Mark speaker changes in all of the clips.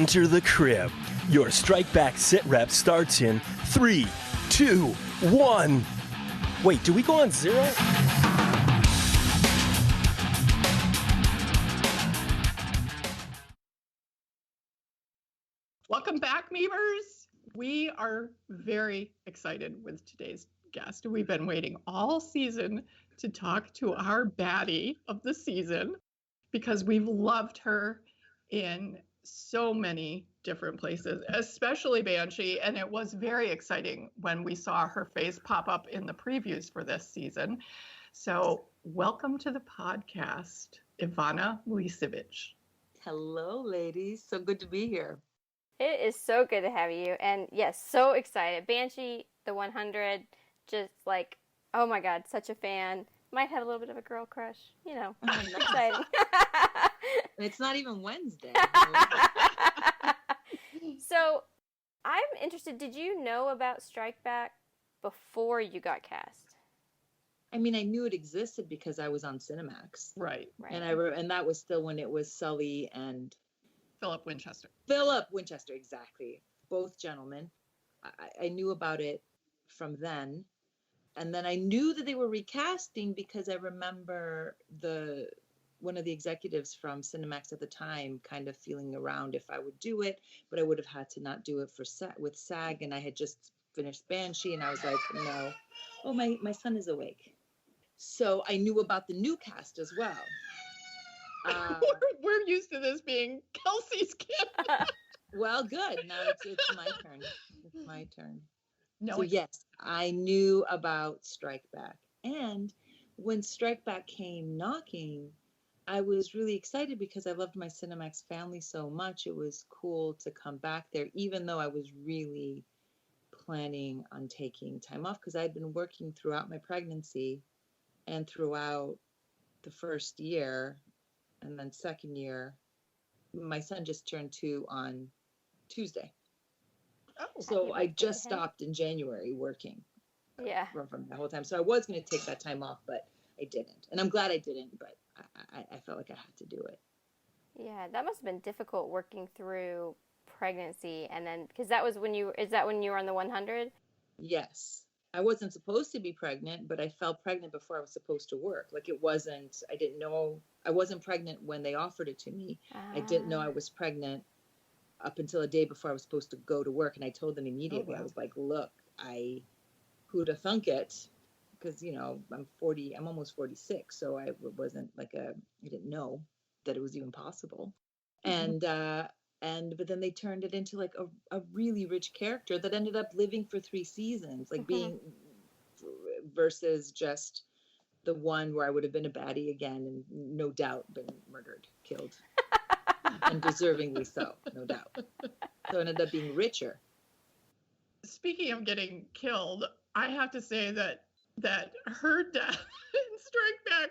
Speaker 1: Enter the crib. Your Strike Back SitRep starts in 3, 2, 1. Wait, do we go on 0?
Speaker 2: Welcome back, Memers. We are very excited with today's guest. We've been waiting all season to talk to our baddie of the season because we've loved her in so many different places, especially Banshee. And it was very exciting when we saw her face pop up in the previews for this season. So welcome to the podcast, Ivana Milicevic.
Speaker 3: Hello, ladies. So good to be here.
Speaker 4: It is so good to have you. And yes, so excited. Banshee, the 100, just like, oh my God, such a fan. Might have a little bit of a girl crush, you know, exciting.
Speaker 3: It's not even Wednesday.
Speaker 4: So I'm interested, did you know about Strike Back before you got cast?
Speaker 3: I mean, I knew it existed because I was on Cinemax.
Speaker 2: Right.
Speaker 3: And that was still when it was Sully and
Speaker 2: Philip Winchester,
Speaker 3: exactly. Both gentlemen. I knew about it from then. And then I knew that they were recasting because I remember one of the executives from Cinemax at the time kind of feeling around if I would do it, but I would have had to not do it with SAG. And I had just finished Banshee and I was like, no. Oh, my son is awake. So I knew about the new cast as well.
Speaker 2: We're used to this being Kelsey's kid.
Speaker 3: Well, good. Now it's my turn. It's my turn.
Speaker 2: No,
Speaker 3: so yes, I knew about Strike Back. And when Strike Back came knocking, I was really excited because I loved my Cinemax family so much. It was cool to come back there, even though I was really planning on taking time off because I'd been working throughout my pregnancy and throughout the first year. And then second year, my son just turned 2 on Tuesday.
Speaker 2: Oh,
Speaker 3: so I just stopped in January working.
Speaker 4: Yeah.
Speaker 3: From the whole time. So I was going to take that time off, but I didn't. And I'm glad I didn't, but I felt like I had to do it.
Speaker 4: Yeah, that must have been difficult working through pregnancy and then, because that was is that when you were on the 100?
Speaker 3: Yes. I wasn't supposed to be pregnant, but I felt pregnant before I was supposed to work. Like I didn't know, I wasn't pregnant when they offered it to me. I didn't know I was pregnant up until a day before I was supposed to go to work. And I told them immediately, I was like, look, who'd have thunk it? Because, I'm almost 46. So I wasn't I didn't know that it was even possible. But then they turned it into like a really rich character that ended up living for 3 seasons, like being versus just the one where I would have been a baddie again and no doubt been murdered, killed, and deservingly so, no doubt. So it ended up being richer.
Speaker 2: Speaking of getting killed, I have to say that her death in Strike Back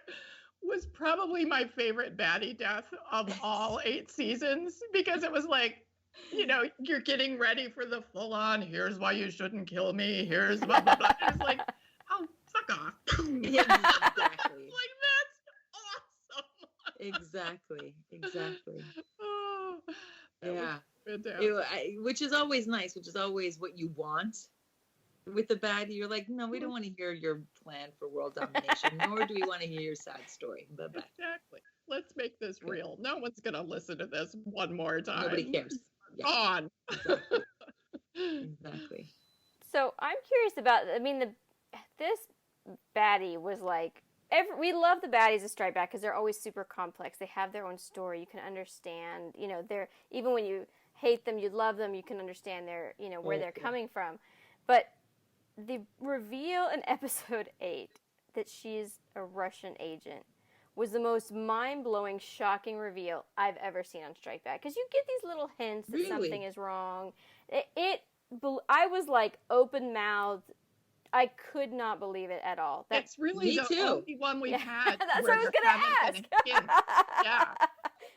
Speaker 2: was probably my favorite baddie death of all 8 seasons because it was like, you're getting ready for the full on, here's why you shouldn't kill me, here's blah, blah, blah. It was like, oh, fuck off.
Speaker 3: Yeah, exactly.
Speaker 2: Like, that's awesome.
Speaker 3: Exactly.
Speaker 2: Oh,
Speaker 3: yeah.
Speaker 2: Fantastic.
Speaker 3: Which is always nice, which is always what you want. With the baddie, you're like, no, we don't want to hear your plan for world domination, nor do we want to hear your sad story. Bye-bye.
Speaker 2: Exactly. Let's make this real. No one's going to listen to this one more time.
Speaker 3: Nobody cares.
Speaker 2: Yeah. On.
Speaker 3: Exactly.
Speaker 4: So I'm curious about, this baddie was like, we love the baddies of Strike Back because they're always super complex. They have their own story. You can understand, they're, even when you hate them, you love them, you can understand their, where they're coming from. But the reveal in episode 8 that she's a Russian agent was the most mind-blowing, shocking reveal I've ever seen on Strike Back. Because you get these little hints that something is wrong. I was like open-mouthed. I could not believe it at all.
Speaker 2: That's really the only one we've had.
Speaker 4: That's what I was going to
Speaker 2: ask. Yeah.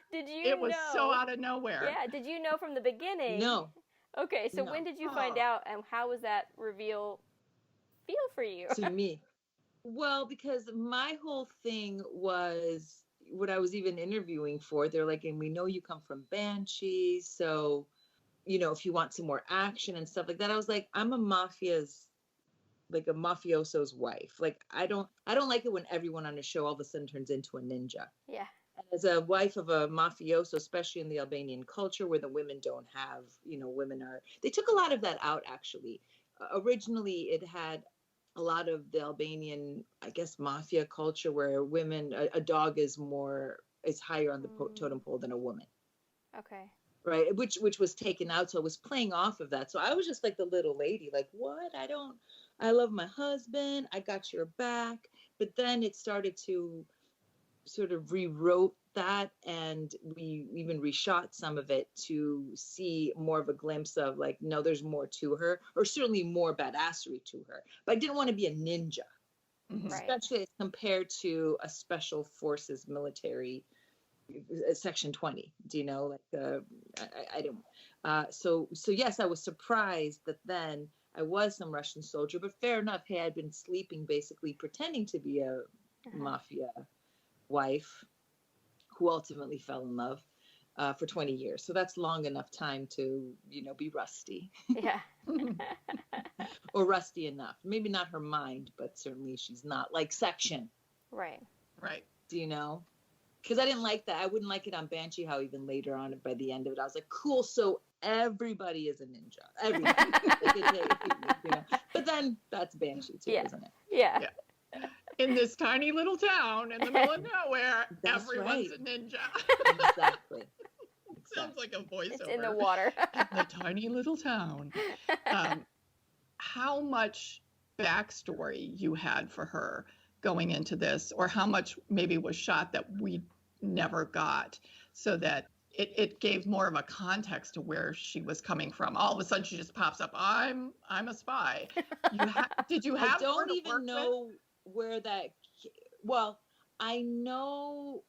Speaker 4: Did you
Speaker 2: It was so out of nowhere.
Speaker 4: Yeah. Did you know from the beginning?
Speaker 3: No.
Speaker 4: Okay, so when did you find out, and how was that reveal feel for you?
Speaker 3: To me? Well, because my whole thing was, what I was even interviewing for, they're like, and we know you come from Banshee, so if you want some more action and stuff like that. I was like, I'm a mafioso's wife. Like, I don't like it when everyone on a show all of a sudden turns into a ninja.
Speaker 4: Yeah.
Speaker 3: And as a wife of a mafioso, especially in the Albanian culture where the women don't have, they took a lot of that out, actually. Originally, it had a lot of the Albanian, I guess, mafia culture where women, a dog is higher on the totem pole than a woman.
Speaker 4: Okay.
Speaker 3: Right. Which was taken out. So I was playing off of that. So I was just like the little lady, like, what? I love my husband. I got your back. But then it started to sort of rewrote that, and we even reshot some of it to see more of a glimpse of like, no, there's more to her, or certainly more badassery to her. But I didn't want to be a ninja, especially as compared to a special forces military, Section 20. Do you know? Like, I don't. So yes, I was surprised that then I was some Russian soldier, but fair enough. Hey, I'd been sleeping, basically pretending to be a mafia wife who ultimately fell in love for 20 years. So that's long enough time to, be rusty.
Speaker 4: Yeah.
Speaker 3: Or rusty enough. Maybe not her mind, but certainly she's not like Section.
Speaker 4: Right.
Speaker 3: Do you know? Because I didn't like that. I wouldn't like it on Banshee, how even later on, by the end of it, I was like, cool, so everybody is a ninja. Everybody. But then that's Banshee too, isn't it?
Speaker 4: Yeah.
Speaker 2: In this tiny little town in the middle of nowhere,
Speaker 3: That's
Speaker 2: everyone's
Speaker 3: right.
Speaker 2: a ninja.
Speaker 3: Exactly.
Speaker 2: Sounds like a voiceover.
Speaker 4: It's in the water.
Speaker 2: In the tiny little town. How much backstory you had for her going into this, or how much maybe was shot that we never got, so that it gave more of a context to where she was coming from. All of a sudden she just pops up, I'm a spy. Did you have
Speaker 3: I don't
Speaker 2: her to
Speaker 3: even
Speaker 2: work
Speaker 3: know where that, well, I know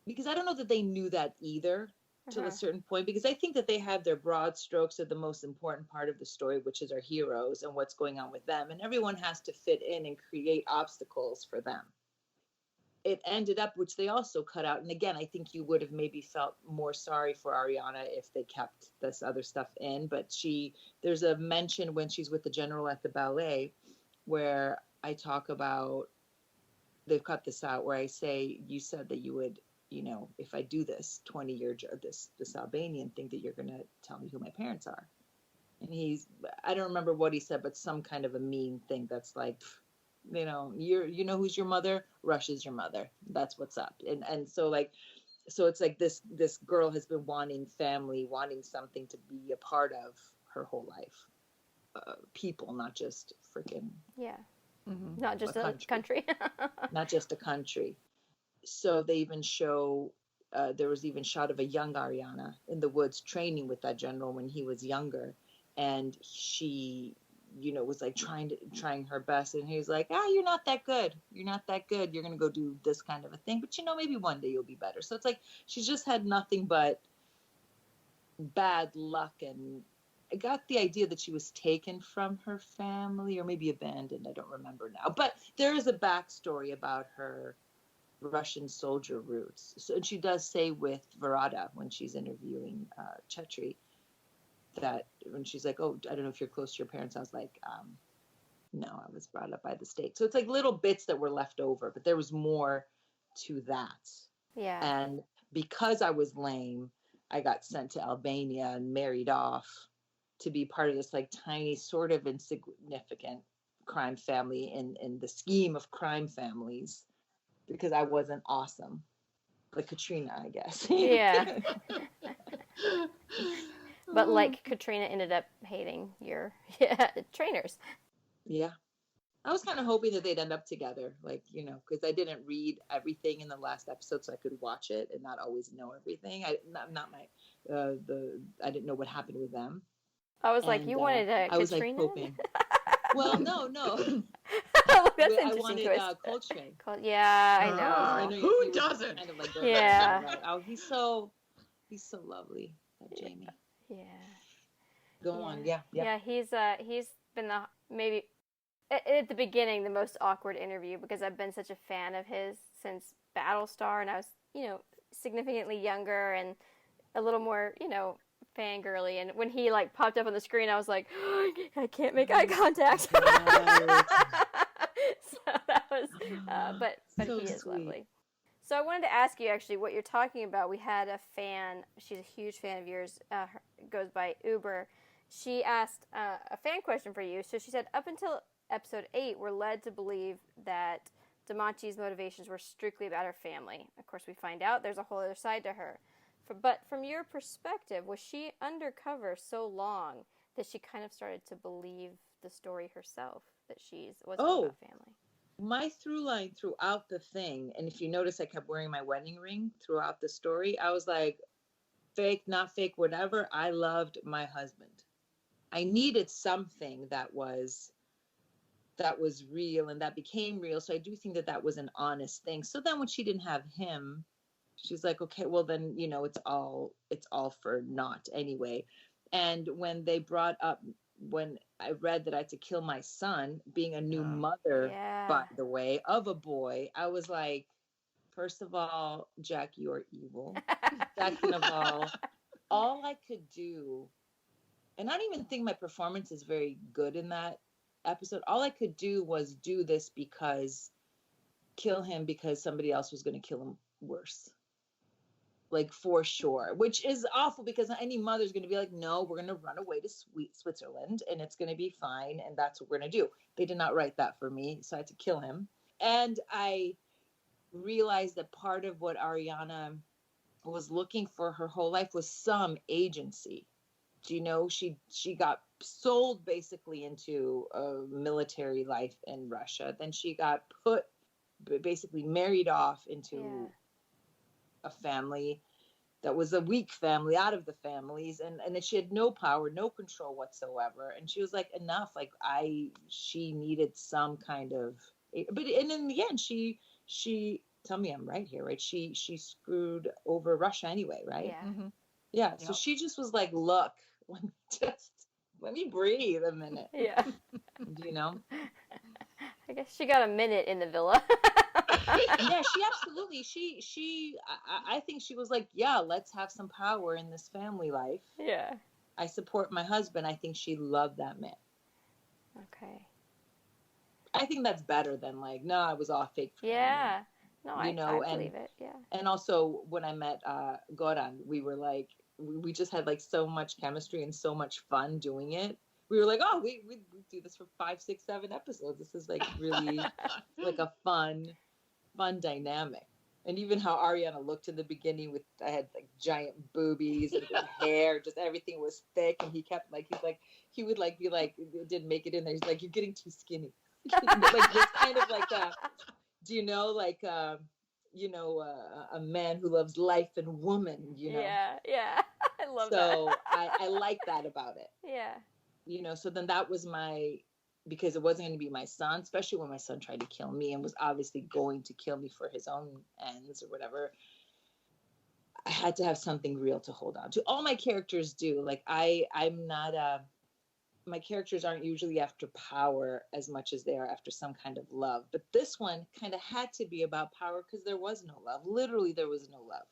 Speaker 3: because I don't know that they knew that either till a certain point, because I think that they have their broad strokes of the most important part of the story, which is our heroes and what's going on with them. And everyone has to fit in and create obstacles for them. It ended up, which they also cut out. And again, I think you would have maybe felt more sorry for Ariana if they kept this other stuff in. But there's a mention when she's with the general at the ballet where I talk about, they've cut this out, where I say, you said that you would, if I do this 20-year, this Albanian thing, that you're going to tell me who my parents are. And I don't remember what he said, but some kind of a mean thing that's like, who's your mother? Russia's your mother. That's what's up. And so it's like this girl has been wanting family, wanting something to be a part of her whole life. People, not just freaking.
Speaker 4: Yeah. Mm-hmm. Not just a country.
Speaker 3: Not just a country. So they even show, there was even shot of a young Ariana in the woods training with that general when he was younger. And she, was like trying her best. And he was like, you're not that good. You're not that good. You're going to go do this kind of a thing. But, maybe one day you'll be better. So it's like, she's just had nothing but bad luck. And I got the idea that she was taken from her family or maybe abandoned. I don't remember now. But there is a backstory about her Russian soldier roots. So, and she does say with Verada when she's interviewing Chetri, that when she's like, oh, I don't know if you're close to your parents, I was like, no, I was brought up by the state. So it's like little bits that were left over, but there was more to that.
Speaker 4: Yeah.
Speaker 3: And because I was lame, I got sent to Albania and married off to be part of this like tiny sort of insignificant crime family in the scheme of crime families, because I wasn't awesome. Like Katrina, I guess.
Speaker 4: Yeah. But like Katrina ended up hating your trainers.
Speaker 3: Yeah. I was kind of hoping that they'd end up together, like, because I didn't read everything in the last episode, so I could watch it and not always know everything. I didn't know what happened with them.
Speaker 4: I was like, you wanted a Katrina?
Speaker 3: I was like hoping. Well, no.
Speaker 4: Oh, that's
Speaker 3: I
Speaker 4: interesting
Speaker 3: wanted
Speaker 4: twist.
Speaker 3: Coltrane.
Speaker 4: Yeah, I know.
Speaker 2: Who doesn't?
Speaker 3: Kind of like
Speaker 4: Yeah.
Speaker 3: right. Oh, he's so lovely, that Jamie.
Speaker 4: Yeah.
Speaker 3: Go on. Yeah.
Speaker 4: Yeah, he's been maybe at the beginning the most awkward interview, because I've been such a fan of his since Battlestar, and I was, significantly younger and a little more, fangirly. And when he like popped up on the screen, I was like, oh, I can't make eye contact. So that was, but
Speaker 3: So
Speaker 4: he is
Speaker 3: sweet.
Speaker 4: lovely. So I wanted to ask you actually what you're talking about. We had a fan, she's a huge fan of yours, goes by Uber. She asked a fan question for you. So she said, up until episode 8, we're led to believe that DeMachi's motivations were strictly about her family. Of course, we find out there's a whole other side to her. But from your perspective, was she undercover so long that she kind of started to believe the story herself, that she wasn't about family?
Speaker 3: My through line throughout the thing, and if you notice, I kept wearing my wedding ring throughout the story. I was like, fake, not fake, whatever. I loved my husband. I needed something that was real and that became real. So I do think that was an honest thing. So then when she didn't have him, she's like, okay, well then, it's all for naught anyway. And when they brought up, when I read that I had to kill my son, being a new mother, by the way, of a boy, I was like, first of all, Jack, you're evil. Second of all I could do, and I don't even think my performance is very good in that episode. All I could do was do this kill him because somebody else was going to kill him worse. Like, for sure, which is awful because any mother's going to be like, no, we're going to run away to Switzerland and it's going to be fine. And that's what we're going to do. They did not write that for me. So I had to kill him. And I realized that part of what Ariana was looking for her whole life was some agency. She got sold basically into a military life in Russia. Then she got basically married off into a family that was a weak family out of the families, and then she had no power, no control whatsoever. And she was like, enough. Like she needed some kind of, and in the end, she tell me I'm right here, right? She screwed over Russia anyway, right?
Speaker 4: Yeah.
Speaker 2: Mm-hmm.
Speaker 3: Yeah. So she just was like, look, let me breathe a minute.
Speaker 4: Yeah.
Speaker 3: I
Speaker 4: guess she got a minute in the villa.
Speaker 3: Yeah, she absolutely. I think she was like, yeah, let's have some power in this family life.
Speaker 4: Yeah.
Speaker 3: I support my husband. I think she loved that man.
Speaker 4: Okay.
Speaker 3: I think that's better than like, no, I was all fake.
Speaker 4: Yeah. No, I believe it. Yeah.
Speaker 3: And also when I met Goran, we were like, we just had like so much chemistry and so much fun doing it. We were like, oh, we do this for 5, 6, 7 episodes. This is like really like a fun dynamic. And even how Ariana looked in the beginning I had like giant boobies and hair, just everything was thick. And he kept like, he would like be like, it didn't make it in there. He's like, you're getting too skinny. Like this kind of like, a man who loves life and woman,
Speaker 4: Yeah. I love that.
Speaker 3: So I like that about it.
Speaker 4: Yeah.
Speaker 3: So then that was because it wasn't going to be my son, especially when my son tried to kill me and was obviously going to kill me for his own ends or whatever. I had to have something real to hold on to. All my characters do. Like I'm not my characters aren't usually after power as much as they are after some kind of love. But this one kind of had to be about power because there was no love. Literally, there was no love.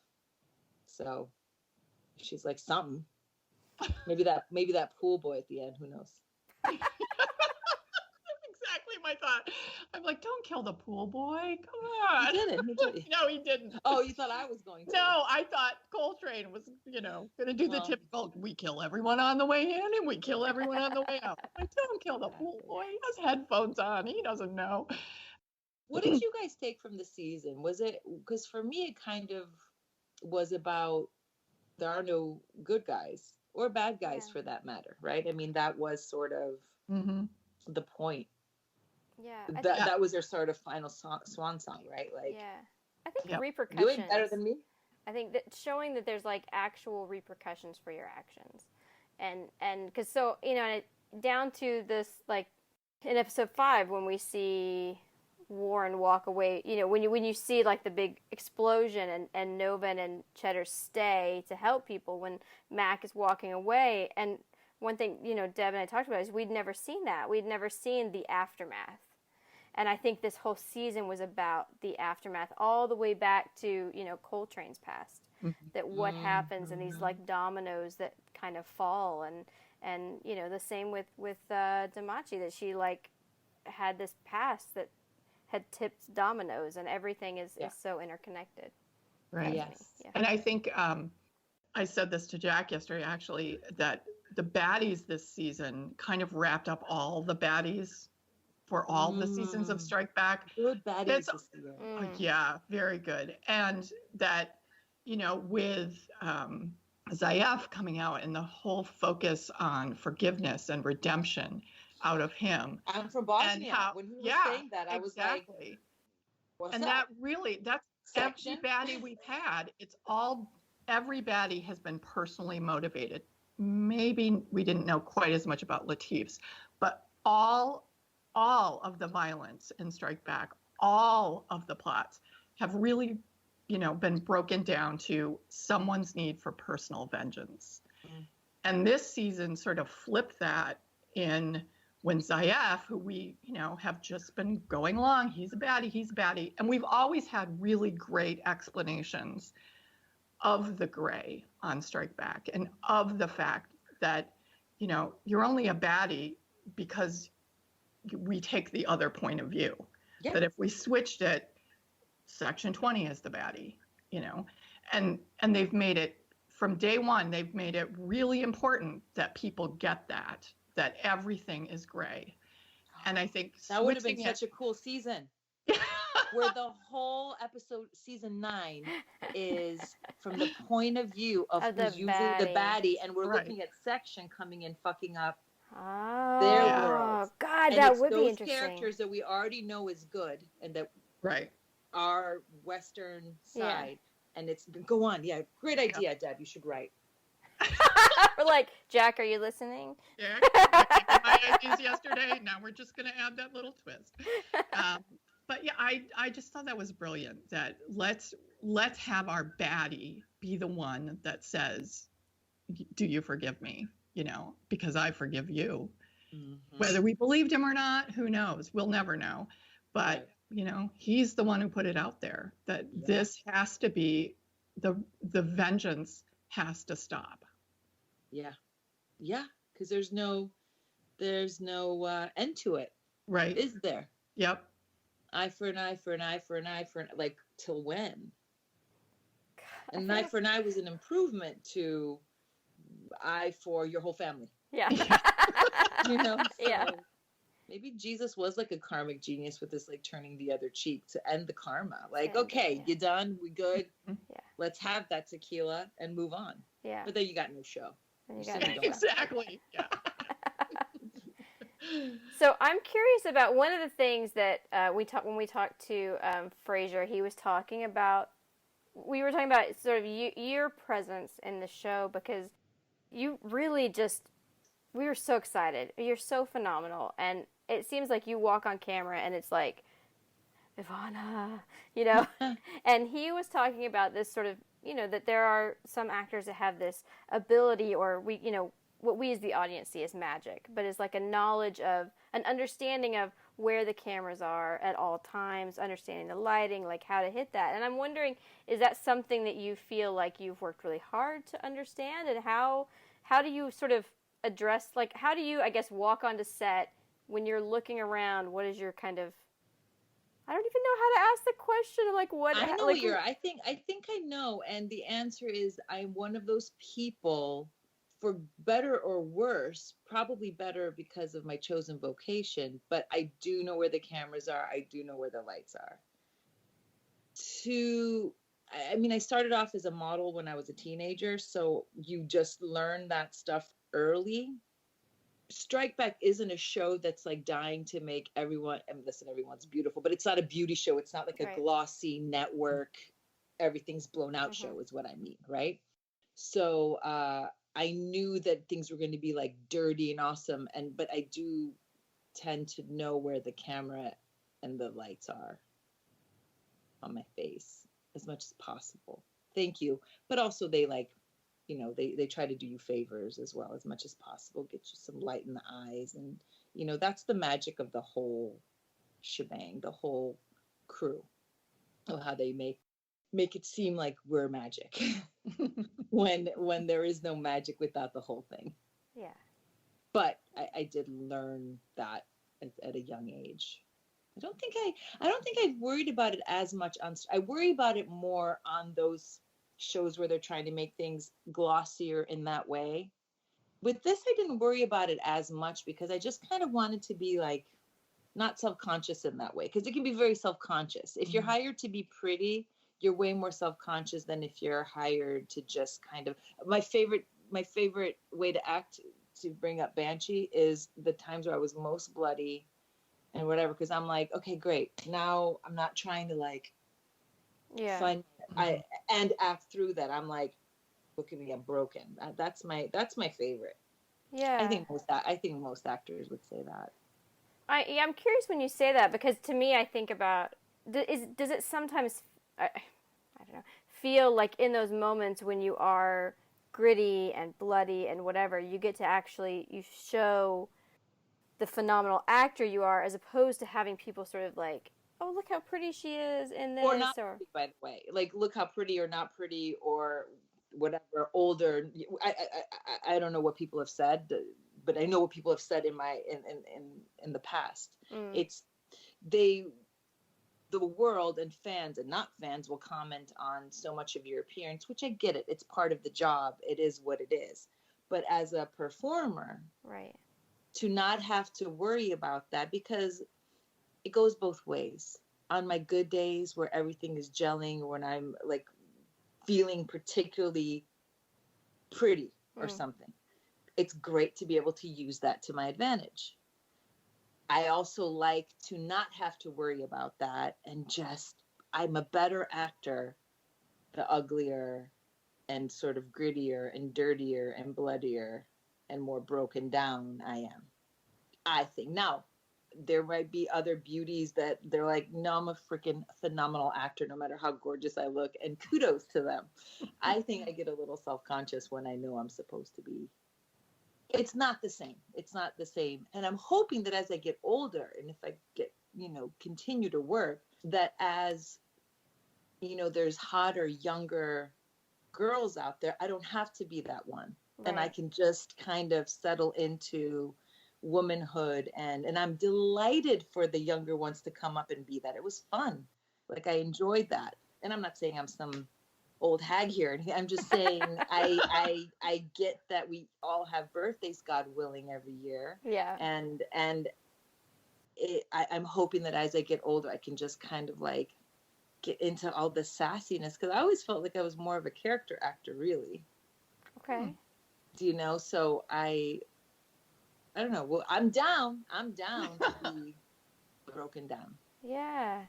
Speaker 3: So she's like, something. Maybe that pool boy at the end. Who knows?
Speaker 2: Exactly my thought. I'm like, don't kill the pool boy. Come on.
Speaker 3: He didn't.
Speaker 2: No, he didn't.
Speaker 3: Oh, you thought I was going to?
Speaker 2: No, I thought Coltrane was, going to do the typical, we kill everyone on the way in and we kill everyone on the way out. Like, don't kill the pool boy. He has headphones on. He doesn't know.
Speaker 3: What did you guys take from the season? Was it, because for me, it kind of was about there are no good guys or bad guys for that matter, right? I mean, that was sort of the point.
Speaker 4: Yeah.
Speaker 3: That was their sort of final swan song, right? Like,
Speaker 4: yeah. I think repercussions.
Speaker 3: Doing better than me.
Speaker 4: I think that showing that there's like actual repercussions for your actions. And because so, down to this, like in episode 5, when we see Warren walk away, when you see like the big explosion and Novan and Cheddar stay to help people when Mac is walking away. And one thing, Deb and I talked about is we'd never seen that. We'd never seen the aftermath. And I think this whole season was about the aftermath, all the way back to, Coltrane's past. That what happens and these like dominoes that kind of fall, and the same with DeMachi, that she like had this past that had tipped dominoes, and everything is so interconnected.
Speaker 2: Right.
Speaker 3: Yes.
Speaker 4: Yeah.
Speaker 2: And I think I said this to Jack yesterday, actually, that the baddies this season kind of wrapped up all the baddies for all the seasons of Strike Back.
Speaker 3: Good baddies this year.
Speaker 2: Yeah, very good. And that, with Zayef coming out and the whole focus on forgiveness and redemption out of him.
Speaker 3: I'm from Bosnia. When he was saying that, I was like, what's
Speaker 2: and
Speaker 3: that?
Speaker 2: That's
Speaker 3: Section?
Speaker 2: every baddie we've had. Every baddie has been personally motivated. Maybe we didn't know quite as much about Latif's, but all of the violence in Strike Back, all of the plots have really, been broken down to someone's need for personal vengeance. And this season sort of flipped that in when Zayef, who we, have just been going along, he's a baddie. And we've always had really great explanations of the gray on Strike Back, and of the fact that, you're only a baddie because we take the other point of view. Yeah. That if we switched it, Section 20 is the baddie, and they've made it, from day one, they've made it really important that people get that everything is gray. And I think
Speaker 3: that would have been such a cool season. Where the whole episode, season 9, is from the point of view of who's usually the baddie, and we're looking at Section coming in, fucking up their world.
Speaker 4: God,
Speaker 3: and
Speaker 4: that would be
Speaker 3: those
Speaker 4: interesting.
Speaker 3: Characters that we already know is good, and that our Western side, and it's go on. Yeah, great idea, Deb. You should write.
Speaker 4: We're like, Jack, are you listening?
Speaker 2: Yeah, my ideas yesterday. Now we're just going to add that little twist. But yeah, I just thought that was brilliant. That let's have our baddie be the one that says, "Do you forgive me?" Because I forgive you. Mm-hmm. Whether we believed him or not, who knows? We'll never know. But he's the one who put it out there that this has to be the vengeance has to stop.
Speaker 3: Yeah, because there's no end to it.
Speaker 2: Right?
Speaker 3: Is there?
Speaker 2: Yep.
Speaker 3: Eye for an eye for an eye for an eye for like till when? And an eye for an eye was an improvement to eye for your whole family.
Speaker 4: Yeah.
Speaker 3: So maybe Jesus was like a karmic genius with this like turning the other cheek to end the karma. Like, okay, you done? We good? Yeah. Let's have that tequila and move on.
Speaker 4: Yeah.
Speaker 3: But then you got no show.
Speaker 2: Exactly. Yeah.
Speaker 4: So I'm curious about one of the things that when we talked to Fraser, he was talking about. We were talking about sort of your presence in the show, because you really we were so excited. You're so phenomenal, and it seems like you walk on camera and it's like, Ivana, and he was talking about this sort of, that there are some actors that have this ability, or what we as the audience see as magic, but it's like a knowledge of, an understanding of where the cameras are at all times, understanding the lighting, like how to hit that. And I'm wondering, is that something that you feel like you've worked really hard to understand? And how do you sort of address, like, how do you, I guess, walk onto set when you're looking around? What is your kind of, I don't even know how to ask the question. Like, what?
Speaker 3: I know I think I know. And the answer is, I'm one of those people, for better or worse, probably better because of my chosen vocation, but I do know where the cameras are. I do know where the lights are. I started off as a model when I was a teenager, so you just learn that stuff early. Strike Back isn't a show that's like dying to make everyone, and listen, everyone's beautiful, but it's not a beauty show. It's not like a glossy network, everything's blown out show is what I mean, right? So I knew that things were going to be like dirty and awesome, but I do tend to know where the camera and the lights are on my face as much as possible. Thank you. But also they they try to do you favors as well as much as possible, get you some light in the eyes. And, that's the magic of the whole shebang, the whole crew, of how they make it seem like we're magic when there is no magic without the whole thing.
Speaker 4: Yeah.
Speaker 3: But I did learn that at a young age. I don't think I've worried about it as much I worry about it more on those shows where they're trying to make things glossier in that way. With this, I didn't worry about it as much because I just kind of wanted to be like not self-conscious in that way, because it can be very self-conscious. If you're hired to be pretty, you're way more self-conscious than if you're hired to just kind of. My favorite way to act, to bring up Banshee, is the times where I was most bloody and whatever, because I'm like, okay, great. Now I'm not trying to like find and act through that. I'm like, look at me, I'm broken. That's my favorite.
Speaker 4: Yeah.
Speaker 3: I think most actors would say that.
Speaker 4: I'm curious when you say that, because to me, I think about, does it sometimes, I don't know, feel like in those moments when you are gritty and bloody and whatever, you get to actually, you show the phenomenal actor you are, as opposed to having people sort of like, oh, look how pretty she is in this.
Speaker 3: Or not pretty, by the way. Like, look how pretty or not pretty or whatever, older. I don't know what people have said, but I know what people have said in the past. It's the world and fans and not fans will comment on so much of your appearance, which I get it. It's part of the job. It is what it is. But as a performer,
Speaker 4: right,
Speaker 3: to not have to worry about that, because it goes both ways. On my good days where everything is gelling, when I'm like feeling particularly pretty or something, it's great to be able to use that to my advantage. I also like to not have to worry about that, and just, I'm a better actor the uglier and sort of grittier and dirtier and bloodier and more broken down I am, I think. Now, there might be other beauties that they're like, no, I'm a freaking phenomenal actor, no matter how gorgeous I look, and kudos to them. I think I get a little self-conscious when I know I'm supposed to be. It's not the same. It's not the same. And I'm hoping that as I get older, and if I get, continue to work, that as, there's hotter, younger girls out there, I don't have to be that one. Right. And I can just kind of settle into womanhood, and I'm delighted for the younger ones to come up and be that. It was fun. Like, I enjoyed that. And I'm not saying I'm some old hag here. I'm just saying I get that we all have birthdays, God willing, every year.
Speaker 4: Yeah.
Speaker 3: And I'm hoping that as I get older, I can just kind of like get into all the sassiness, because I always felt like I was more of a character actor, really.
Speaker 4: Okay.
Speaker 3: So I don't know. Well, I'm down to be broken down.
Speaker 4: Yeah.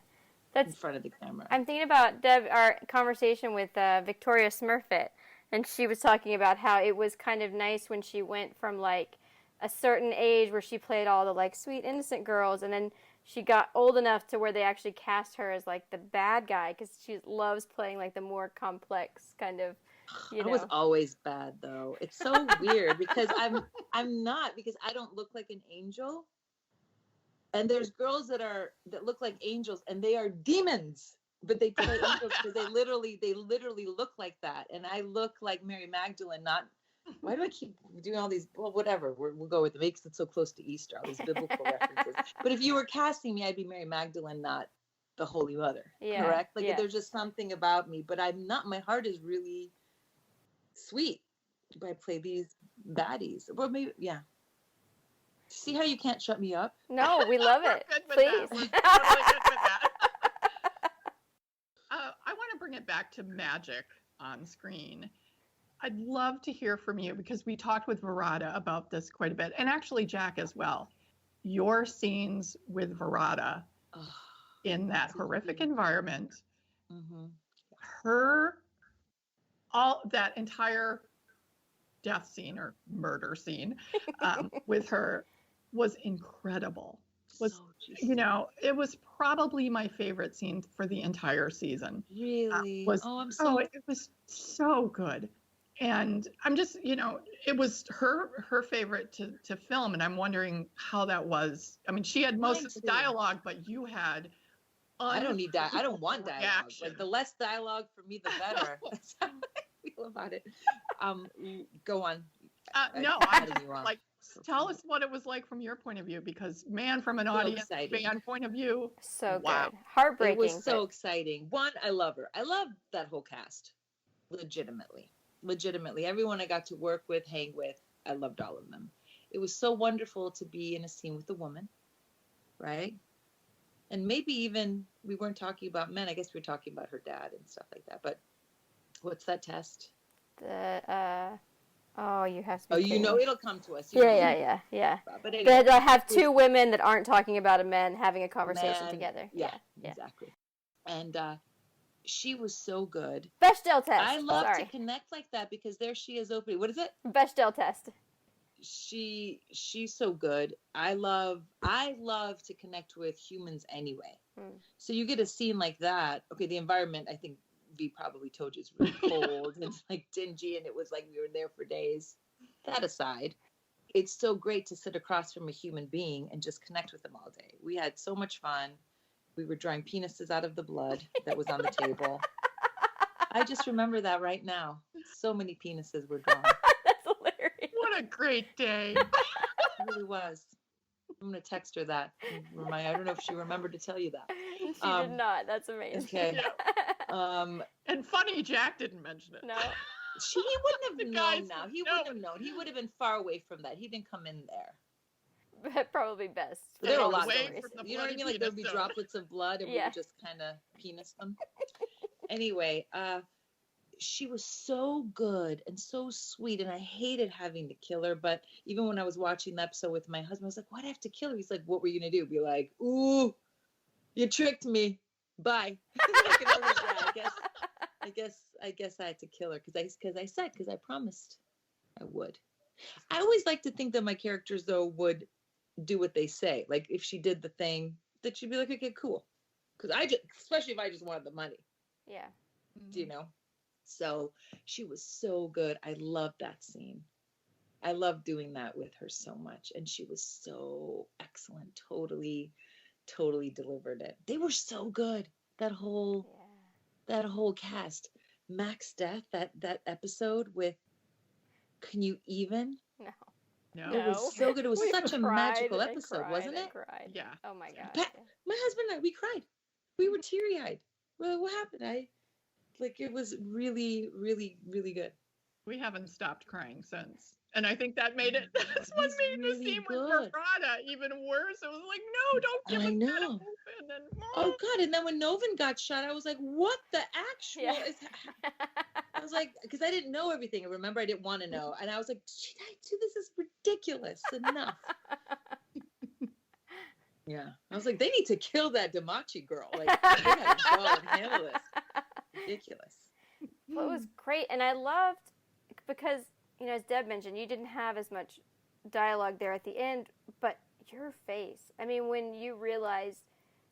Speaker 3: That's in front of the camera.
Speaker 4: I'm thinking about, Deb, our conversation with Victoria Smurfett, and she was talking about how it was kind of nice when she went from like a certain age where she played all the like sweet innocent girls, and then she got old enough to where they actually cast her as like the bad guy, because she loves playing like the more complex kind of,
Speaker 3: I was always bad though. It's so weird because I'm not, because I don't look like an angel. And there's girls that look like angels, and they are demons, but they play angels because they literally look like that. And I look like Mary Magdalene. Not, why do I keep doing all these? Well, whatever. We'll go with it. Makes it so close to Easter. All these biblical references. But if you were casting me, I'd be Mary Magdalene, not the Holy Mother. Yeah, correct? Like there's just something about me. But I'm not. My heart is really sweet. But I play these baddies. Well, maybe See how you can't shut me up?
Speaker 4: No, we love it. Please.
Speaker 2: We're totally good with that. I want to bring it back to magic on screen. I'd love to hear from you, because we talked with Verada about this quite a bit, and actually Jack as well. Your scenes with Verada in that horrific environment, that entire death scene or murder scene with her was incredible. It was probably my favorite scene for the entire season.
Speaker 3: Really?
Speaker 2: It was so good. And I'm just, it was her favorite to film, and I'm wondering how that was. I mean, she had most
Speaker 3: Mine
Speaker 2: of the
Speaker 3: too.
Speaker 2: dialogue, but you had.
Speaker 3: I don't need that. I don't want dialogue.
Speaker 2: Reaction.
Speaker 3: Like the less dialogue for me, the better. That's how I feel about it. Go on.
Speaker 2: No, I just, like, tell us what it was like from your point of view, because man, from an audience fan point of view,
Speaker 4: so
Speaker 2: wow.
Speaker 4: good, heartbreaking.
Speaker 3: It was so exciting. One, I love her. I love that whole cast. Legitimately, everyone I got to work with, hang with, I loved all of them. It was so wonderful to be in a scene with a woman, right? And maybe even we weren't talking about men. I guess we were talking about her dad and stuff like that. But what's that test?
Speaker 4: You have to.
Speaker 3: Oh, it'll come to us.
Speaker 4: Yeah.
Speaker 3: But anyway,
Speaker 4: they'll have two women that aren't talking about a man having a conversation together.
Speaker 3: Yeah, exactly. And she was so good.
Speaker 4: Bechdel test.
Speaker 3: I love to connect like that because there she is opening. What is it?
Speaker 4: Bechdel test.
Speaker 3: She's so good. I love to connect with humans anyway. So you get a scene like that. Okay, the environment, I think V probably told you, it's really cold and like dingy, and it was like we were there for days. That aside, it's so great to sit across from a human being and just connect with them all day. We had so much fun. We were drawing penises out of the blood that was on the table. I just remember that right now. So many penises were drawn.
Speaker 4: That's hilarious.
Speaker 2: What a great day.
Speaker 3: It really was. I'm going to text her that. I don't know if she remembered to tell you that.
Speaker 4: She did not. That's amazing.
Speaker 3: Okay.
Speaker 2: Yeah. And funny, Jack didn't mention it.
Speaker 4: No.
Speaker 3: He wouldn't have known now. He wouldn't have known. He would have been far away from that. He didn't come in there.
Speaker 4: Probably best.
Speaker 3: There were a lot of
Speaker 2: away
Speaker 3: stories.
Speaker 2: from the
Speaker 3: You know what I mean? Like there'd be droplets of blood and we would just kind of penis them. Anyway, she was so good and so sweet, and I hated having to kill her. But even when I was watching the episode with my husband, I was like, why'd I have to kill her? He's like, what were you going to do? Be like, ooh, you tricked me. Bye. I guess I had to kill her because I promised I would. I always like to think that my characters, though, would do what they say. Like if she did the thing, that she'd be like, okay, cool. Because especially if I just wanted the money.
Speaker 4: Yeah.
Speaker 3: Do you know? So she was so good. I loved that scene. I loved doing that with her so much. And she was so excellent. Totally delivered it. They were so good. That whole cast. Mac's death, that episode with Can You Even?
Speaker 2: No.
Speaker 3: It was so good. It was such a magical episode, wasn't it?
Speaker 4: Cried.
Speaker 2: Yeah.
Speaker 4: Oh my God.
Speaker 3: My husband and I, we cried. We were teary-eyed. Well, what happened? It was really, really, really good.
Speaker 2: We haven't stopped crying since. And I think that's what made the scene with Bravada even worse. It was like, no, don't give us that open.
Speaker 3: Oh God. And then when Novin got shot, I was like, what the actual is I was like, because I didn't know everything. I remember I didn't want to know. And I was like, this is ridiculous. Enough. Yeah. I was like, they need to kill that DeMachi girl. Like, they gotta go and handle this. Ridiculous.
Speaker 4: Well, it was great. And I loved, because, as Deb mentioned, you didn't have as much dialogue there at the end, but your face. I mean, when you realized,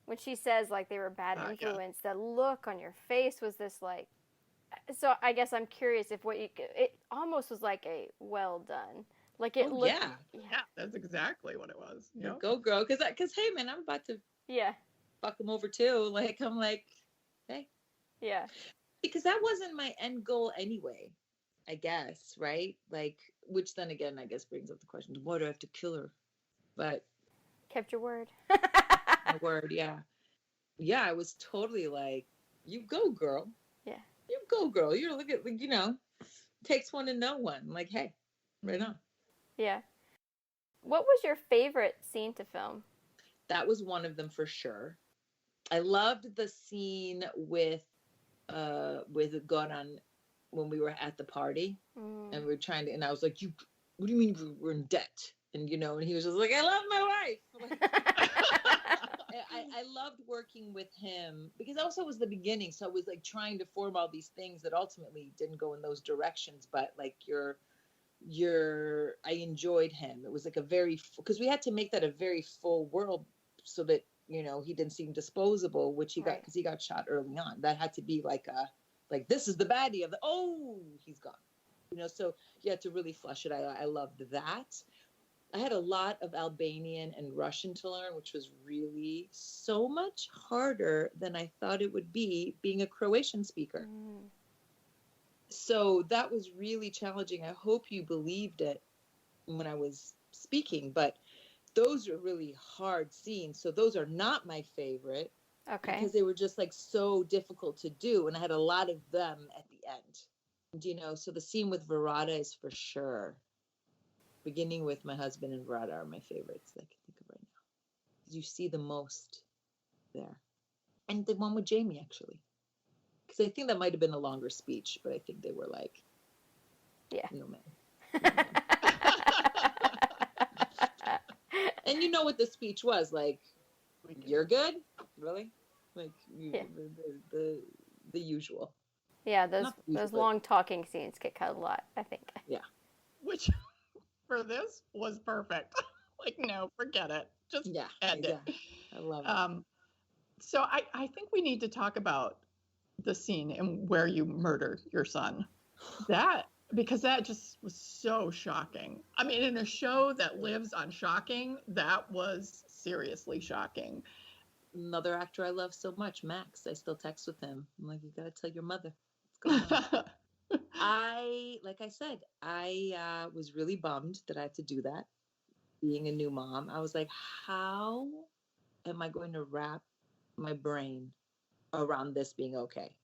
Speaker 4: when she says, like, they were bad influence, the look on your face was this, like, so I guess I'm curious if it almost was like a well done. Like it looked.
Speaker 2: Yeah, that's exactly what it was.
Speaker 3: Yeah, go girl, because hey man, I'm about to fuck them over too. Like I'm like, hey, because that wasn't my end goal anyway. I guess, right? Like, which then again, I guess brings up the question: why do I have to kill her? But
Speaker 4: kept your word.
Speaker 3: My word, yeah. I was totally like, you go, girl.
Speaker 4: Yeah.
Speaker 3: You go, girl. You're looking, takes one to know one. Like, hey, right on.
Speaker 4: Yeah. What was your favorite scene to film?
Speaker 3: That was one of them for sure. I loved the scene with Goran when we were at the party and we were trying to, and I was like, what do you mean we're in debt? And, and he was just like, I love my wife. I loved working with him because also was the beginning. So I was like trying to form all these things that ultimately didn't go in those directions. But like I enjoyed him. It was like because we had to make that a very full world so that, he didn't seem disposable, which he got because he got shot early on. That had to be like this is the baddie of he's gone. so you had to really flush it. I loved that. I had a lot of Albanian and Russian to learn, which was really so much harder than I thought it would be being a Croatian speaker. So that was really challenging. I hope you believed it when I was speaking, but those are really hard scenes. So those are not my favorite.
Speaker 4: Okay.
Speaker 3: Because they were just like so difficult to do. And I had a lot of them at the end, so the scene with Verada is for sure. Beginning with my husband and Verada are my favorites that I can think of right now. You see the most there. And the one with Jamie, actually. Because I think that might have been a longer speech, but I think they were like, man. And you know what the speech was like? You're good? Really? Like the usual.
Speaker 4: Yeah, those long talking scenes get cut a lot, I think.
Speaker 3: Yeah.
Speaker 2: Which for this was perfect. Like, no, forget it. Just end it.
Speaker 3: I love it.
Speaker 2: So I think we need to talk about the scene and where you murder your son. Because that just was so shocking. I mean, in a show that lives on shocking, that was seriously shocking.
Speaker 3: Another actor I love so much, Max. I still text with him. I'm like, you gotta tell your mother what's going on. Like I said, I was really bummed that I had to do that. Being a new mom, I was like, how am I going to wrap my brain around this being okay?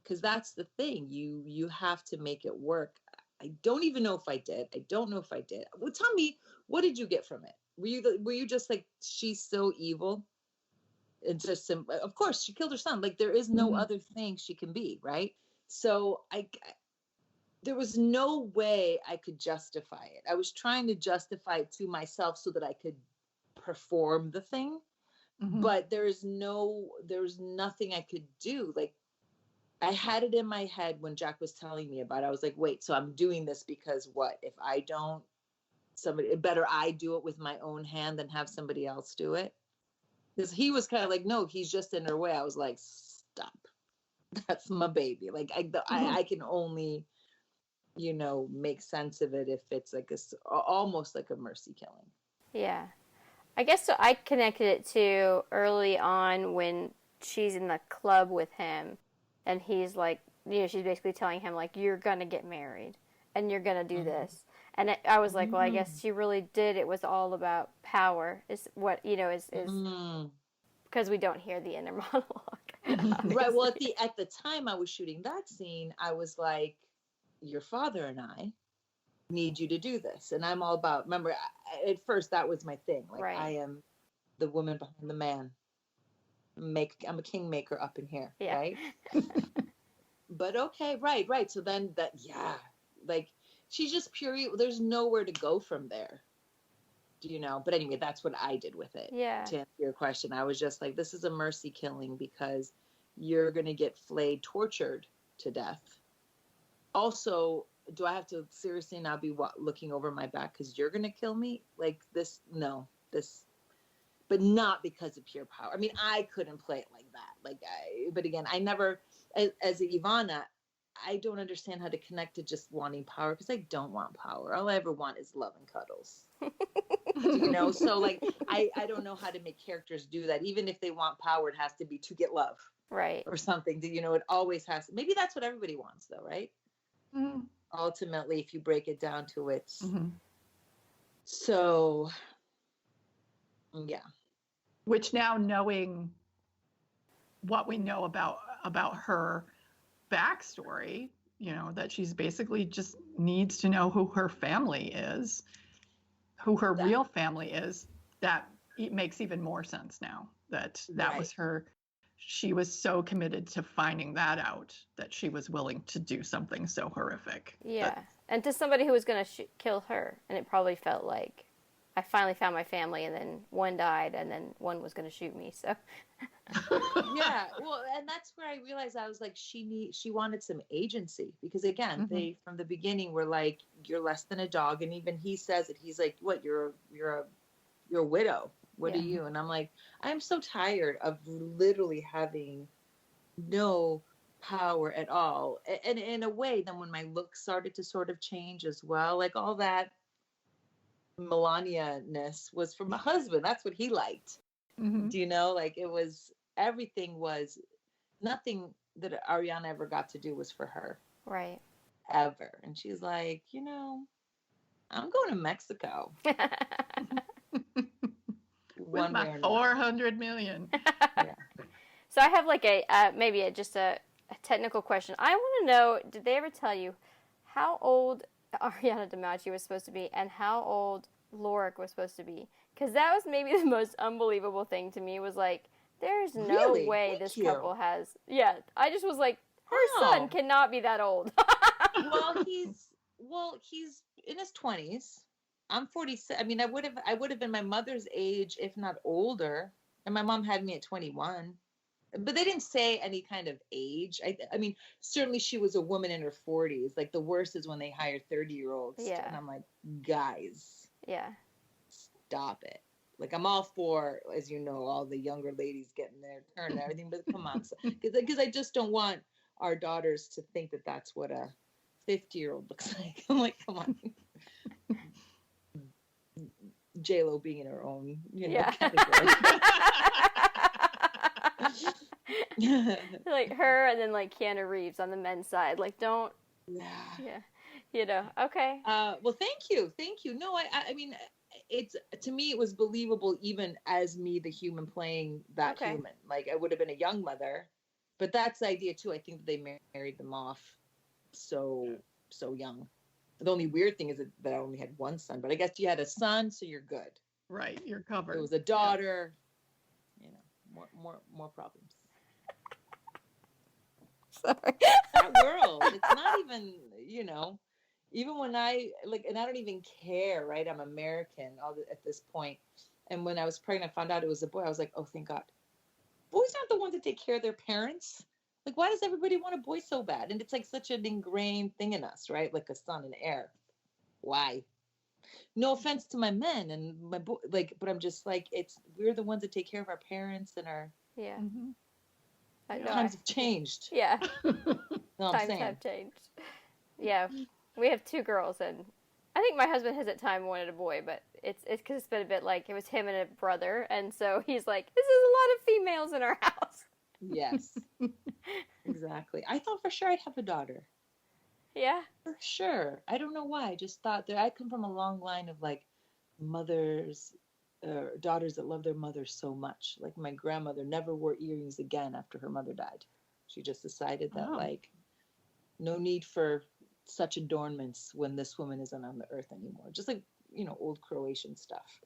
Speaker 3: Because that's the thing. You have to make it work. I don't even know if I did. I don't know if I did. Well, tell me, what did you get from it? Were you just like, she's so evil? It's just, of course, she killed her son. Like, there is no other thing she can be, right? So there was no way I could justify it. I was trying to justify it to myself so that I could perform the thing, but there's nothing I could do. Like, I had it in my head when Jack was telling me about it. I was like, wait, so I'm doing this because what? If I don't, better I do it with my own hand than have somebody else do it. Because he was kind of like, no, he's just in her way. I was like, stop. That's my baby. Like, I can only, make sense of it if it's like almost like a mercy killing.
Speaker 4: Yeah. I guess so. I connected it to early on when she's in the club with him and he's like, she's basically telling him, like, you're going to get married and you're going to do this. And I was like, well, I guess she really did. It was all about power is what, is because we don't hear the inner monologue.
Speaker 3: Right. Well, at the time I was shooting that scene, I was like, your father and I need you to do this. And I'm all about, remember, at first that was my thing. Like, right. I am the woman behind the man. I'm a kingmaker up in here. Yeah. Right. But okay. Right. So then like, she's just pure evil. There's nowhere to go from there. But anyway, that's what I did with it.
Speaker 4: Yeah.
Speaker 3: To answer your question, I was just like, this is a mercy killing because you're going to get flayed, tortured to death. Also, do I have to seriously now be looking over my back because you're going to kill me? Like this? No, but not because of pure power. I mean, I couldn't play it like that. But again, I never, as Ivana, I don't understand how to connect to just wanting power because I don't want power. All I ever want is love and cuddles. So like, I don't know how to make characters do that. Even if they want power, it has to be to get love.
Speaker 4: Right.
Speaker 3: Or something. It always has to. Maybe that's what everybody wants though, right? Mm-hmm. Ultimately, if you break it down to it. Mm-hmm. So, yeah.
Speaker 2: Which now, knowing what we know about her backstory, that she's basically just needs to know who her family is, who her real family is, that it makes even more sense now that right. was her. She was so committed to finding that out that she was willing to do something so horrific.
Speaker 4: Yeah. And to somebody who was going to kill her. And it probably felt like I finally found my family and then one died and then one was going to shoot me. So
Speaker 3: yeah. Well, and that's where I realized I was like, she wanted some agency because again, they, from the beginning were like, you're less than a dog. And even he says it, he's like, what, you're a widow. What are you? And I'm like, I'm so tired of literally having no power at all. And in a way, then when my look started to sort of change as well, like all that Melania-ness was from my husband. That's what he liked.
Speaker 2: Mm-hmm.
Speaker 3: Do you know? Like it was, everything was, nothing that Ariana ever got to do was for her.
Speaker 4: Right.
Speaker 3: Ever. And she's like, you know, I'm going to Mexico.
Speaker 2: With my 400 million.
Speaker 3: Yeah.
Speaker 4: So I have like maybe just a technical question. I want to know, did they ever tell you how old Ariana DeMachi was supposed to be and how old Lorik was supposed to be? Because that was maybe the most unbelievable thing to me, was like, there's no way this couple has. Yeah, I just was like, her son cannot be that old.
Speaker 3: Well, he's in his 20s. I'm 46. I mean, I would have been my mother's age, if not older. And my mom had me at 21. But they didn't say any kind of age. I mean, certainly she was a woman in her 40s. Like the worst is when they hire 30-year-olds.
Speaker 4: Yeah.
Speaker 3: And I'm like, guys.
Speaker 4: Yeah.
Speaker 3: Stop it. Like I'm all for, as you know, all the younger ladies getting their turn and everything. But come on. Because I just don't want our daughters to think that that's what a 50-year-old looks like. I'm like, come on. J-Lo being in her own, category.
Speaker 4: Like her, and then like Keanu Reeves on the men's side. Like, don't. Yeah. Okay.
Speaker 3: Well, thank you. No, I mean, it's, to me, it was believable even as me, the human, playing that human. Like I would have been a young mother, but that's the idea too. I think that they married them off so young. The only weird thing is that I only had one son, but I guess you had a son, so you're good.
Speaker 2: Right, you're covered.
Speaker 3: It was a daughter. Yeah. More problems.
Speaker 4: Sorry.
Speaker 3: That world, it's not even, even when I and I don't even care, right? I'm American at this point. And when I was pregnant, I found out it was a boy. I was like, oh, thank God. Boys aren't the ones that take care of their parents. Like, why does everybody want a boy so bad? And it's like such an ingrained thing in us, right? Like a son and heir. Why? No offense to my men and my boy, but I'm just like, we're the ones that take care of our parents and our.
Speaker 4: Yeah.
Speaker 2: Mm-hmm.
Speaker 3: Times have changed.
Speaker 4: Yeah.
Speaker 3: Times
Speaker 4: have changed. Yeah. We have 2 girls, and I think my husband has at time wanted a boy, but it's because it's been a bit like it was him and a brother, and so he's like, this is a lot of females in our house.
Speaker 3: Yes, exactly. I thought for sure I'd have a daughter.
Speaker 4: Yeah.
Speaker 3: For sure. I don't know why. I just thought that I come from a long line of like mothers, daughters that love their mother so much. Like my grandmother never wore earrings again after her mother died. She just decided that no need for such adornments when this woman isn't on the earth anymore. Just like, old Croatian stuff.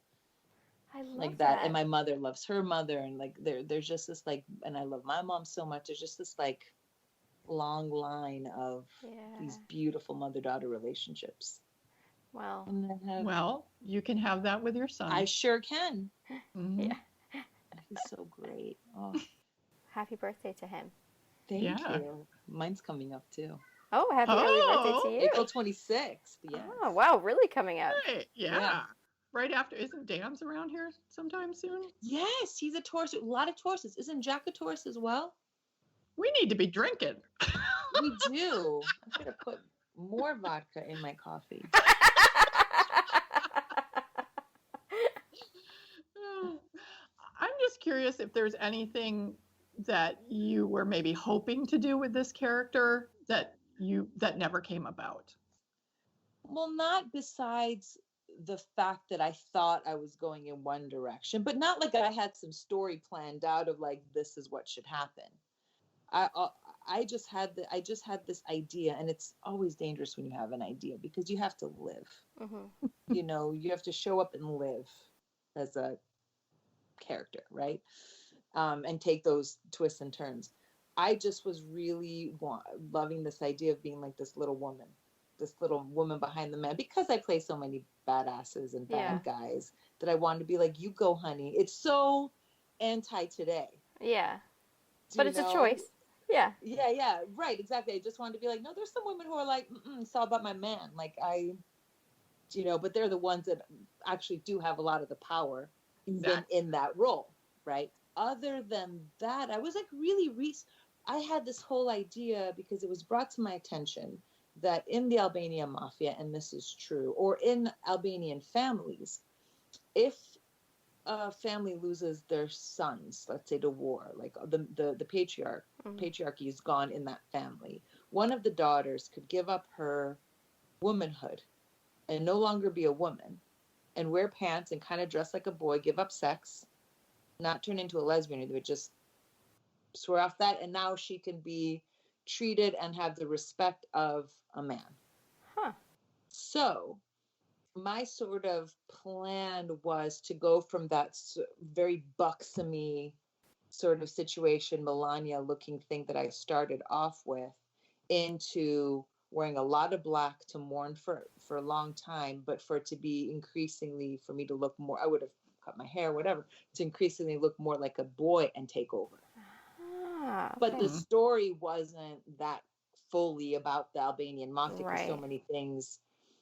Speaker 4: I love
Speaker 3: like that. And my mother loves her mother, and like there's just this like, and I love my mom so much. There's just this like long line of these beautiful mother-daughter relationships.
Speaker 4: Wow.
Speaker 2: Well, you can have that with your son.
Speaker 3: I sure can.
Speaker 2: Mm-hmm.
Speaker 4: Yeah.
Speaker 3: He's so great. Oh,
Speaker 4: happy birthday to him.
Speaker 3: Thank you. Mine's coming up too.
Speaker 4: Oh, happy early birthday to you.
Speaker 3: April 26th. Yes.
Speaker 4: Oh, wow, really coming up.
Speaker 2: Right. Yeah. Right after, isn't Dan's around here sometime soon?
Speaker 3: Yes, he's a Taurus. A lot of Tauruses. Isn't Jack a Taurus as well?
Speaker 2: We need to be drinking.
Speaker 3: We do. I'm going to put more vodka in my coffee.
Speaker 2: I'm just curious if there's anything that you were maybe hoping to do with this character that never came about.
Speaker 3: Well, not besides the fact that I thought I was going in one direction, but not like I had some story planned out of like, this is what should happen. I just had this idea, and it's always dangerous when you have an idea because you have to live. Mm-hmm. You have to show up and live as a character, right? And take those twists and turns. I just was really loving this idea of being like this little woman behind the man, because I play so many badasses and bad guys that I wanted to be like, you go, honey. It's so anti today.
Speaker 4: Yeah. But it's a choice. Yeah.
Speaker 3: Yeah. Right. Exactly. I just wanted to be like, no, there's some women who are like, it's all about my man. Like but they're the ones that actually do have a lot of the power in that role. Right. Other than that, I was like really I had this whole idea because it was brought to my attention that in the Albanian mafia, and this is true, or in Albanian families, if a family loses their sons, let's say to war, like the patriarchy is gone in that family, one of the daughters could give up her womanhood and no longer be a woman and wear pants and kind of dress like a boy, give up sex, not turn into a lesbian, they would just swear off that, and now she can be treated and have the respect of a man.
Speaker 4: Huh.
Speaker 3: So my sort of plan was to go from that very buxomy sort of situation, Melania looking thing that I started off with, into wearing a lot of black to mourn for a long time, but for it to be increasingly, for me to look more, I would have cut my hair, whatever, to increasingly look more like a boy and take over.
Speaker 4: Ah,
Speaker 3: But
Speaker 4: okay.
Speaker 3: the story wasn't that fully about the Albanian mafia, because
Speaker 4: Right.
Speaker 3: so many things,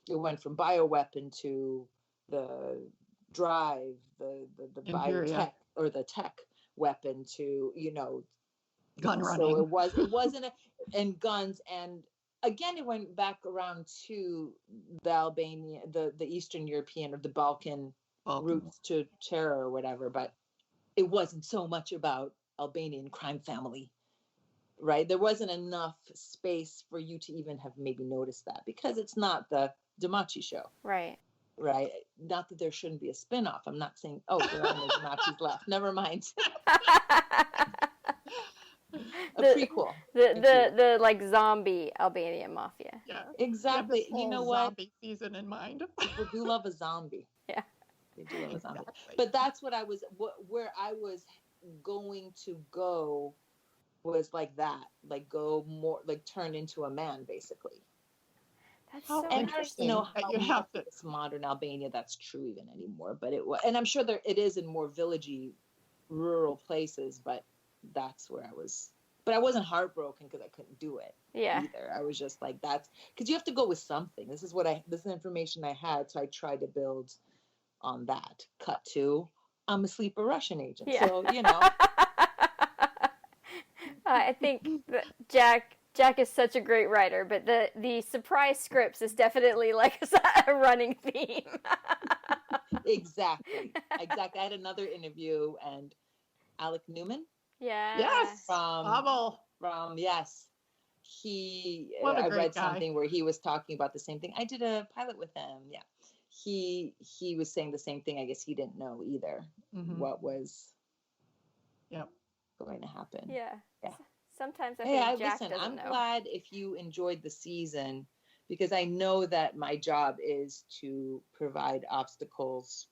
Speaker 3: it went from bioweapon to the drive, the
Speaker 2: Imperia.
Speaker 3: biotech or the tech weapon to,
Speaker 2: Gun
Speaker 3: so
Speaker 2: running.
Speaker 3: it wasn't and guns. And again, it went back around to the Albania, the Eastern European or the Balkan roots to terror or whatever, but it wasn't so much about Albanian crime family, right? There wasn't enough space for you to even have maybe noticed that, because it's not the DeMachi show.
Speaker 4: Right.
Speaker 3: Not that there shouldn't be a spin-off. I'm not saying, there are no DeMachis left. Never mind. A prequel.
Speaker 4: The like zombie Albanian mafia.
Speaker 2: Yeah.
Speaker 3: Exactly. You know what?
Speaker 2: Zombie season in mind.
Speaker 3: People do love a zombie.
Speaker 4: Yeah.
Speaker 3: They do love a zombie.
Speaker 2: Exactly.
Speaker 3: But that's what where I was going to go was like that, like go more, like turn into a man, basically.
Speaker 4: That's
Speaker 2: How
Speaker 4: so
Speaker 3: And I don't
Speaker 4: interesting.
Speaker 3: know
Speaker 2: that
Speaker 3: how
Speaker 2: you have
Speaker 3: much of this modern Albania that's true even anymore, but it was, and I'm sure it is in more villagey, rural places, but that's where I was. But I wasn't heartbroken because I couldn't do it either. I was just like, that's because you have to go with something. This is the information I had, so I tried to build on that. Cut to, I'm a sleeper Russian agent, so
Speaker 4: I think that Jack is such a great writer, but the surprise scripts is definitely like a running theme.
Speaker 3: Exactly. I had another interview, and Alec Newman.
Speaker 4: Yeah.
Speaker 2: Yes.
Speaker 3: From yes. I read something where he was talking about the same thing. I did a pilot with him. Yeah. He was saying the same thing. I guess he didn't know either what was going to happen.
Speaker 4: Yeah.
Speaker 3: Yeah.
Speaker 4: Sometimes I think Jack doesn't know.
Speaker 3: I'm glad if you enjoyed the season, because I know that my job is to provide obstacles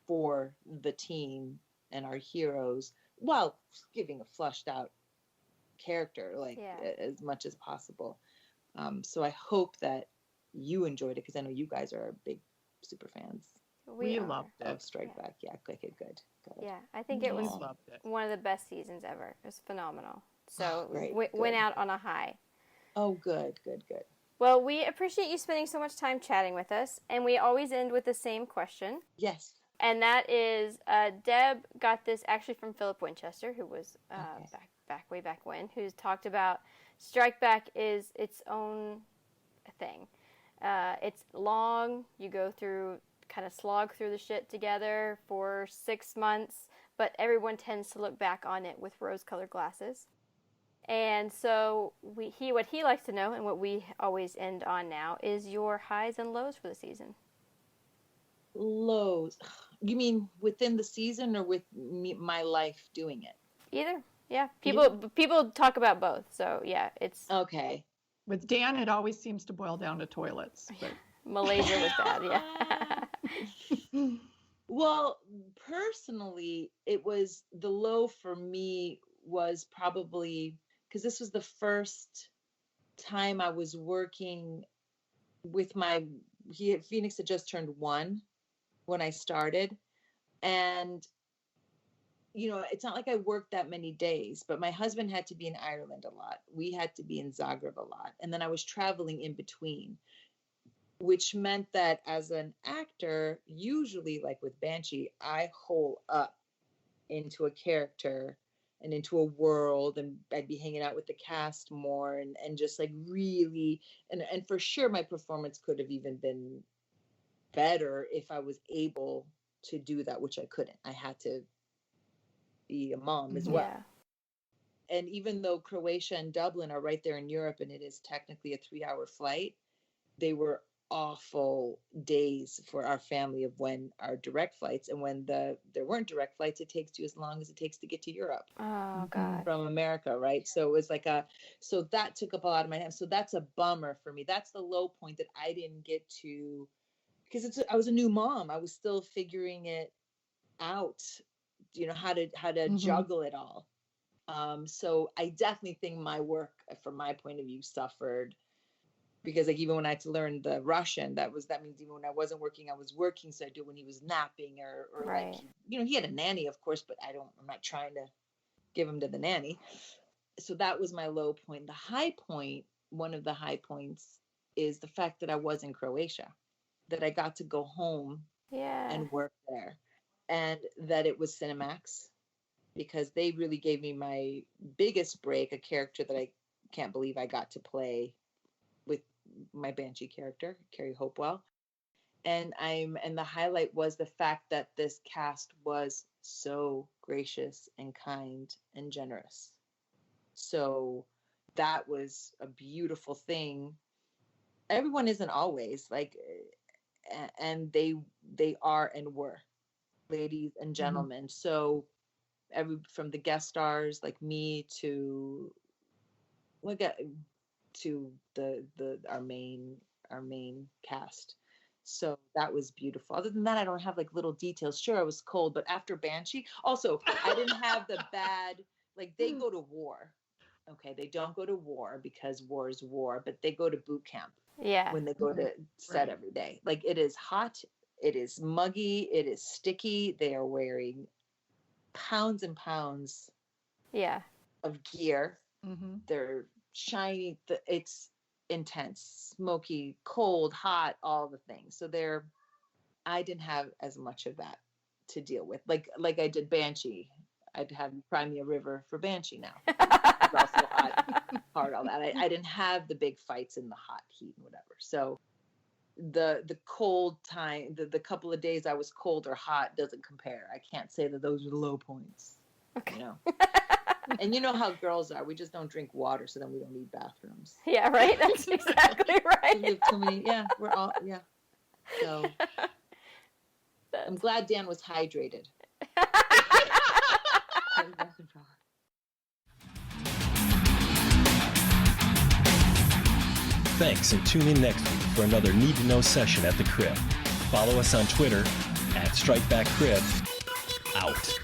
Speaker 3: for the team and our heroes while giving a flushed out character, as much as possible. So I hope that you enjoyed it, because I know you guys are big super fans.
Speaker 2: We loved it.
Speaker 3: Of Strike Back. Yeah, good.
Speaker 4: Yeah, I think it was one of the best seasons ever. It was phenomenal. So went out on a high.
Speaker 3: Oh, good.
Speaker 4: Well, we appreciate you spending so much time chatting with us, and we always end with the same question.
Speaker 3: Yes.
Speaker 4: And that is, Deb got this actually from Philip Winchester, who was way back when, who's talked about Strike Back is its own thing. It's long. You go through, kind of slog through the shit together for 6 months, but everyone tends to look back on it with rose-colored glasses. And so what he likes to know, and what we always end on now, is your highs and lows for the season.
Speaker 3: Lows. You mean within the season or with my life doing it?
Speaker 4: Either. Yeah. People talk about both. So yeah, it's
Speaker 3: okay.
Speaker 2: With Dan, it always seems to boil down to toilets. But...
Speaker 4: Malaysia was bad. Yeah.
Speaker 3: Well, personally, it was the low for me was probably because this was the first time I was working with Phoenix had just turned 1 when I started. And, it's not like I worked that many days, but my husband had to be in Ireland a lot. We had to be in Zagreb a lot. And then I was traveling in between, which meant that as an actor, usually like with Banshee, I hole up into a character and into a world, and I'd be hanging out with the cast more, and just like really, and for sure my performance could have even been better if I was able to do that, which I couldn't. I had to be a mom as well.
Speaker 4: Yeah.
Speaker 3: And even though Croatia and Dublin are right there in Europe, and it is technically a 3-hour flight, they were awful days for our family of when our direct flights, and when there weren't direct flights, it takes you as long as it takes to get to Europe.
Speaker 4: Oh God.
Speaker 3: From America, right? So it was like so that took up a lot of my time. So that's a bummer for me. That's the low point, that I didn't get to, because I was a new mom. I was still figuring it out, how to juggle it all. So I definitely think my work, from my point of view, suffered, because like even when I had to learn the Russian, that means even when I wasn't working, I was working. So I do it when he was napping, or
Speaker 4: Right.
Speaker 3: like, he had a nanny, of course, but I'm not trying to give him to the nanny. So that was my low point. The high point, one of the high points, is the fact that I was in Croatia, that I got to go home and work there, and that it was Cinemax, because they really gave me my biggest break, a character that I can't believe I got to play with my Banshee character, Carrie Hopewell. And the highlight was the fact that this cast was so gracious and kind and generous. So that was a beautiful thing. Everyone isn't always like, and they are and were ladies and gentlemen. So from the guest stars like me to our main cast. So that was beautiful. Other than that, I don't have like little details. Sure, I was cold, but after Banshee, also I didn't have the bad, like they go to war. Okay, they don't go to war because war is war, but they go to boot camp.
Speaker 4: Yeah.
Speaker 3: When they go to set every day. Like it is hot, it is muggy, it is sticky. They are wearing pounds and pounds of gear. They're shiny. It's intense, smoky, cold, hot, all the things. So I didn't have as much of that to deal with. Like I did Banshee. I'd have Crimea River for Banshee now. It's also hot, hard, all that. I didn't have the big fights in the hot heat and whatever. So the cold time, the couple of days I was cold or hot doesn't compare. I can't say that those are the low points. Okay. And you know how girls are. We just don't drink water, so then we don't need bathrooms.
Speaker 4: Yeah, right? That's exactly right.
Speaker 3: We have too many, we're all, So I'm glad Dan was hydrated.
Speaker 1: Thanks, and tune in next week for another Need to Know session at the Crib. Follow us on Twitter @StrikebackCrib. Out.